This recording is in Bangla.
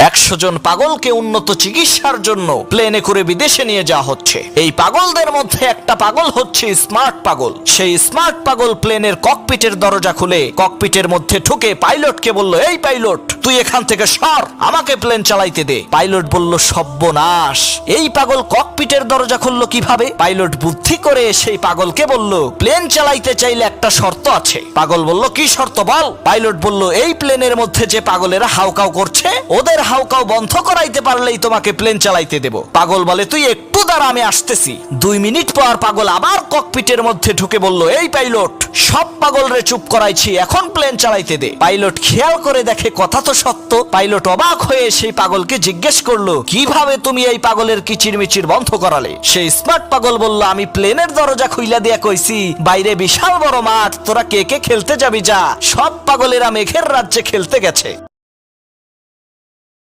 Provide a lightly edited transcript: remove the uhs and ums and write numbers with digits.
100 জন পাগলকে উন্নত চিকিৎসার জন্য প্লেনে করে বিদেশে নিয়ে যাওয়া হচ্ছে। এই পাগলদের মধ্যে একটা পাগল হচ্ছে স্মার্ট পাগল। সেই স্মার্ট পাগল প্লেনের ককপিটের দরজা খুলে ককপিটের মধ্যে ঢুকে পাইলটকে বলল, এই পাইলট, তুই এখান থেকে সর, আমাকে প্লেন চালাইতে দে। পাইলট বলল, সর্বনাশ, এই পাগল ককপিটের দরজা খুললো কিভাবে? পাইলট বুদ্ধি করে সেই পাগলকে বলল, প্লেন চালাইতে চাইলে একটা শর্ত আছে। পাগল বলল, কি শর্ত বল? পাইলট বলল, এই প্লেনের মধ্যে যে পাগলেরা হাউকাউ করছে, ওদের হাউকাউ বন্ধ করাইতে পারলেই তোমাকে প্লেন চালাইতে দেব। পাগল বলে, তুই একটু দাঁড়া, আমি আসতেছি। 2 মিনিট পর পাগল আবার ককপিটের মধ্যে ঢুকে বলল, এই পাইলট, সব পাগলরে চুপ করাইছি, এখন প্লেন চালাইতে দে। পাইলট খেয়াল করে দেখে কথা তো সত্য। পাইলট অবাক হয়ে সেই পাগলকে জিজ্ঞেস করলো, কিভাবে তুমি এই পাগলের কিচিরমিচির বন্ধ করালে? সেই স্মার্ট পাগল বলল, আমি প্লেনের দরজা খুইলা দিয়া কইছি, বাইরে বিশাল বড় মাঠ, তোরা কে কে খেলতে যাবি, যা। সব পাগলেরা মেঘের রাজ্যে খেলতে গেছে।